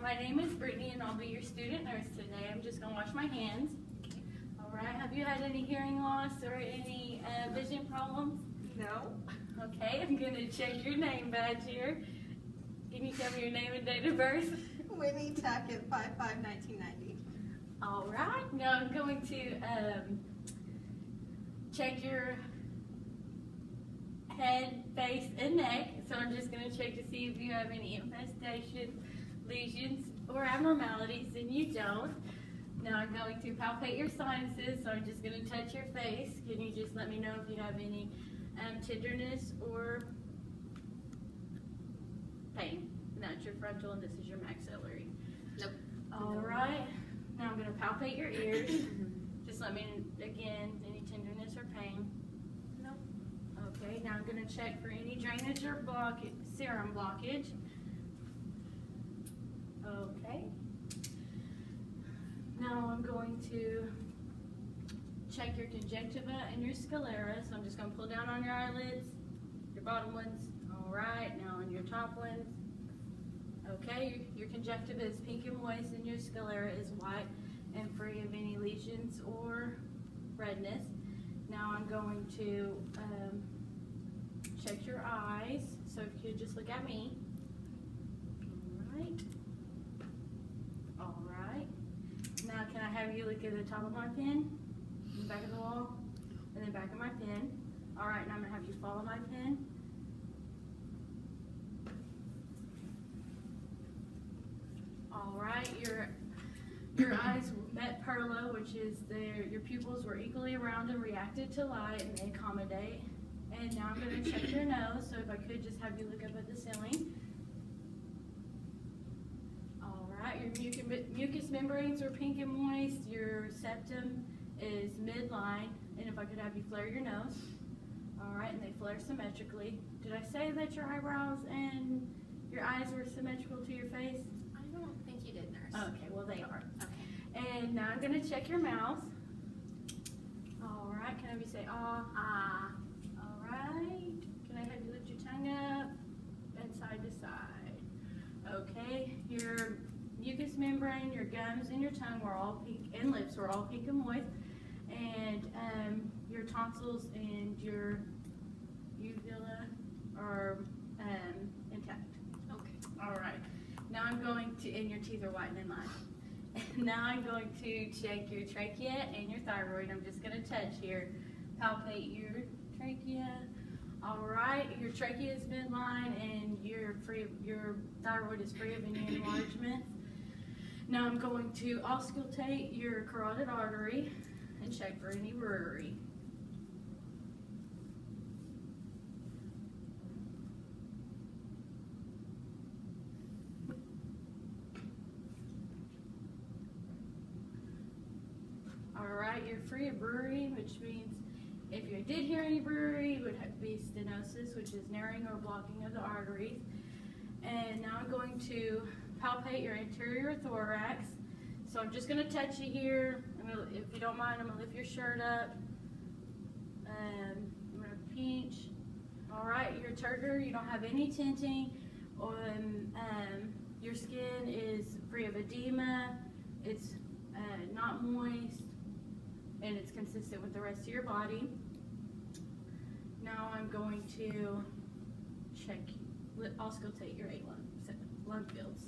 My name is Brittany and I'll be your student nurse today. I'm just going to wash my hands. Alright, have you had any hearing loss or any vision problems? No. Okay, I'm going to check your name badge here. Can you tell me your name and date of birth? Whitney Tackett, 5/5/1990. Alright, now I'm going to check your head, face, and neck. So I'm just going to check to see if you have any infestation, lesions, or abnormalities, and you don't. Now I'm going to palpate your sinuses, so I'm just going to touch your face. Can you just let me know if you have any tenderness or pain? And that's your frontal, and this is your maxillary. Nope. Alright, now I'm going to palpate your ears. Just let me, again, any tenderness or pain. Nope. Okay, now I'm going to check for any drainage or blockage, serum blockage. Okay. Now I'm going to check your conjunctiva and your sclera. So I'm just going to pull down on your eyelids, your bottom ones. Alright, now on your top ones. Okay, your conjunctiva is pink and moist and your sclera is white and free of any lesions or redness. Now I'm going to check your eyes. So if you could just look at me. Alright. Alright. Now can I have you look at the top of my pen, the back of the wall, and then back of my pen. Alright, now I'm going to have you follow my pen. Alright, your eyes met Perla, which is your pupils were equally around and reacted to light, and they accommodate. And now I'm going to check your nose, so if I could just have you look up at the ceiling. Alright, your mucous membranes are pink and moist, your septum is midline, and if I could have you flare your nose. Alright, and they flare symmetrically. Did I say that your eyebrows and your eyes were symmetrical to your face? I don't think you did, nurse. Okay, well they are. Okay. And now I'm going to check your mouth. Alright, can I have you say ah? Ah. Alright, can I have you lift your tongue up and side to side? Okay, your mucous membrane, your gums, and your tongue were all pink, and lips were all pink and moist. And your tonsils and your uvula are intact. Okay. Alright, now I'm going to, and your teeth are white and in line. Now I'm going to check your trachea and your thyroid. I'm just going to touch here, palpate your trachea. Alright, your trachea is midline and your thyroid is free of any enlargement. Now I'm going to auscultate your carotid artery and check for any brewery. Alright, you're free of brewery, which means if you did hear any brewery, it would have to be stenosis, which is narrowing or blocking of the arteries. And now I'm going to palpate your anterior thorax. So I'm just going to touch you here. If you don't mind, I'm going to lift your shirt up. I'm going to pinch. Alright, your turgor, you don't have any tinting. Your skin is free of edema. It's not moist. And it's consistent with the rest of your body. Now I'm going to check, auscultate your 8 lung fields.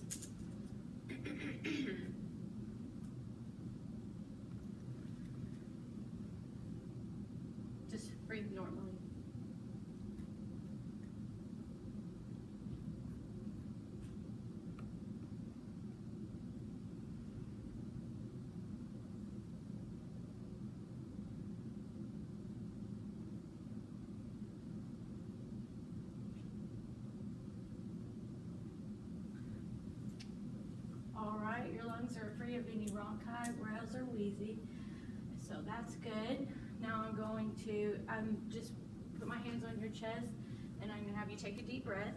Just breathe normally. Alright, your lungs are free of any bronchi, rales, or wheezy, so that's good. Now I'm going to just put my hands on your chest and I'm going to have you take a deep breath.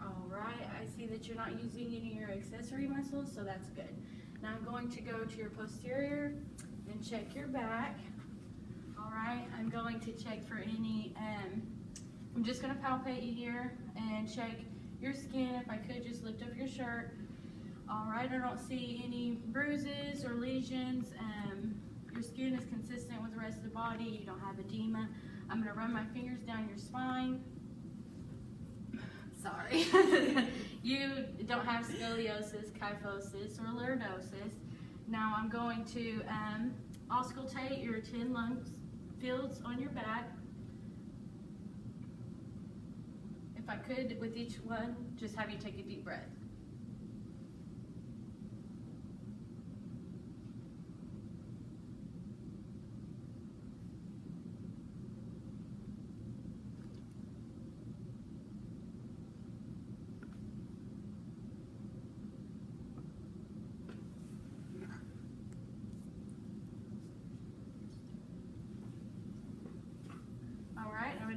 Alright, I see that you're not using any of your accessory muscles, so that's good. Now I'm going to go to your posterior and check your back. Alright, I'm going to check for any, I'm just going to palpate you here and check your skin. If I could just lift up your shirt. All right, I don't see any bruises or lesions. Your skin is consistent with the rest of the body. You don't have edema. I'm gonna run my fingers down your spine. Sorry. You don't have scoliosis, kyphosis, or lordosis. Now I'm going to auscultate your 10 lung fields on your back. If I could, with each one, just have you take a deep breath.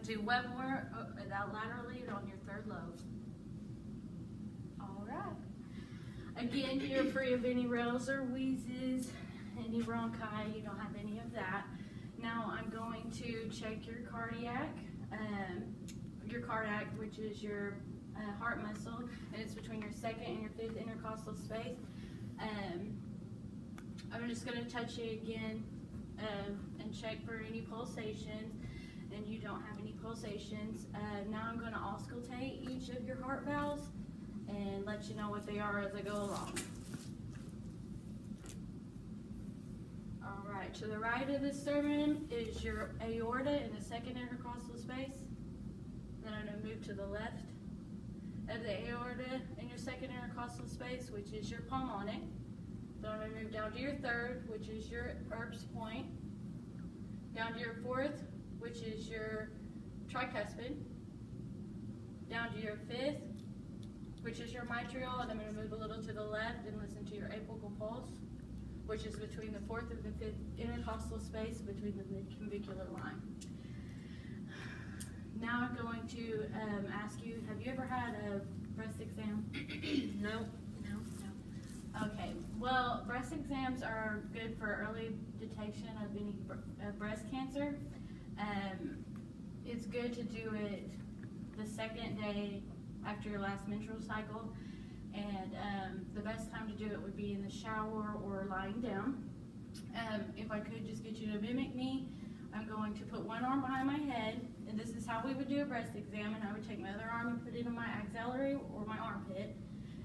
Do one more laterally on your third lobe. All right. Again, you're free of any rattles or wheezes, any bronchi. You don't have any of that. Now I'm going to check your cardiac, which is your heart muscle, and it's between your second and your fifth intercostal space. I'm just going to touch you again and check for any pulsations. And you don't have any pulsations. Now I'm going to auscultate each of your heart valves and let you know what they are as I go along. All right, to the right of the sternum is your aorta in the second intercostal space. Then I'm going to move to the left of the aorta in your second intercostal space, which is your pulmonic. Then I'm going to move down to your third, which is your Erb's point. Down to your fourth, which is your tricuspid, down to your fifth, which is your mitral, and I'm going to move a little to the left and listen to your apical pulse, which is between the fourth and the fifth intercostal space between the midclavicular line. Now I'm going to ask you, have you ever had a breast exam? No. Okay, well, breast exams are good for early detection of any breast cancer. It's good to do it the second day after your last menstrual cycle, and the best time to do it would be in the shower or lying down. If I could just get you to mimic me, I'm going to put one arm behind my head, and this is how we would do a breast exam, and I would take my other arm and put it in my axillary or my armpit,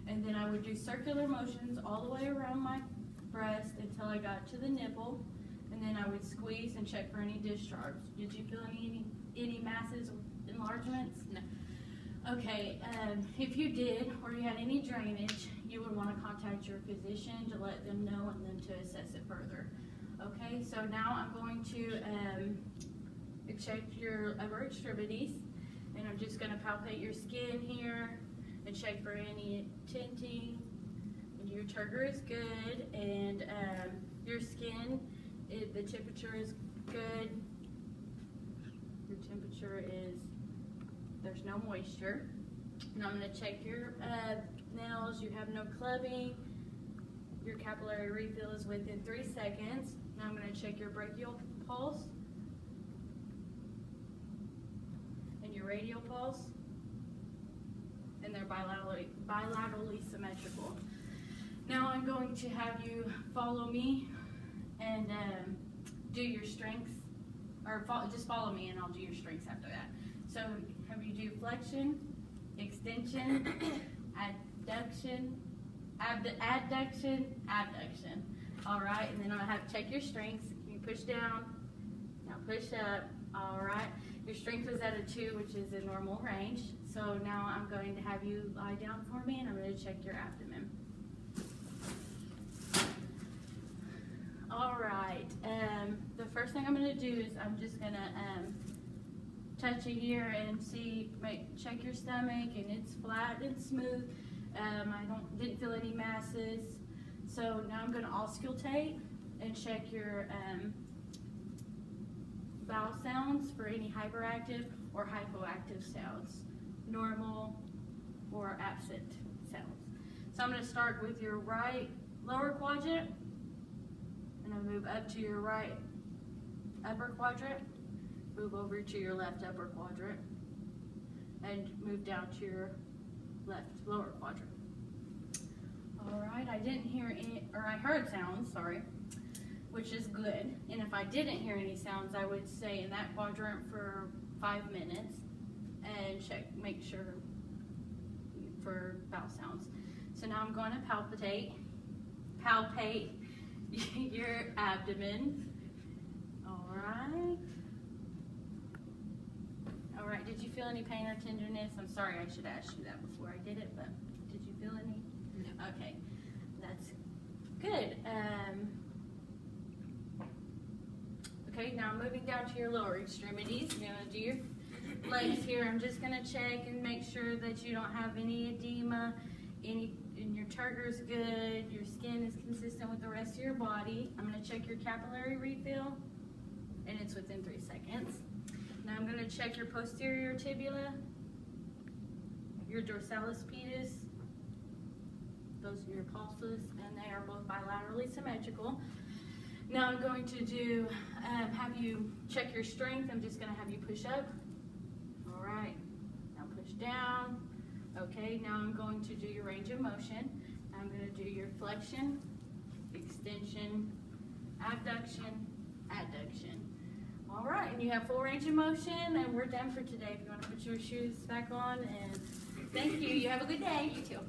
and then I would do circular motions all the way around my breast until I got to the nipple, and then I would squeeze and check for any discharge. Did you feel any masses or enlargements? No. Okay, if you did, or you had any drainage, you would want to contact your physician to let them know and then to assess it further. Okay, so now I'm going to check your upper extremities, and I'm just going to palpate your skin here and check for any tinting. And your turgor is good, and your skin, the temperature is good. Your temperature is, there's no moisture. And I'm going to check your nails. You have no clubbing. Your capillary refill is within 3 seconds. Now I'm going to check your brachial pulse and your radial pulse, and they're bilaterally symmetrical. Now I'm going to have you follow me and do your strengths, or just follow me and I'll do your strengths after that. So have you do flexion, extension, adduction, adduction, abduction. All right, and then I'll have to check your strengths. You push down, now push up. All right, your strength was at a 2, which is a normal range. So now I'm going to have you lie down for me, and I'm going to check your abdomen. All right, the first thing I'm going to do is I'm just going to touch you here and see, check your stomach, and it's flat and smooth. I didn't feel any masses. So now I'm going to auscultate and check your vowel sounds for any hyperactive or hypoactive sounds, normal or absent sounds. So I'm going to start with your right lower quadrant, and I'll move up to your right upper quadrant, move over to your left upper quadrant, and move down to your left lower quadrant. All right, I didn't hear any, or I heard sounds, sorry, which is good. And if I didn't hear any sounds, I would stay in that quadrant for 5 minutes and check, make sure for bowel sounds. So now I'm going to palpate your abdomen. All right. All right, did you feel any pain or tenderness? I'm sorry, I should ask you that before I did it, but did you feel any? No. Okay, that's good. Okay, now moving down to your lower extremities. You're gonna do your legs here. I'm just gonna check and make sure that you don't have any edema, and your turgor's good, your skin is consistent with the rest of your body. I'm gonna check your capillary refill, and it's within 3 seconds. Now I'm gonna check your posterior tibia, your dorsalis pedis, those are your pulses, and they are both bilaterally symmetrical. Now I'm going to do, have you check your strength. I'm just gonna have you push up. All right, now push down. Okay, now I'm going to do your range of motion. I'm gonna do your flexion, extension, abduction, adduction. All right, and you have full range of motion, and we're done for today. If you wanna put your shoes back on, and thank you. You have a good day. You too.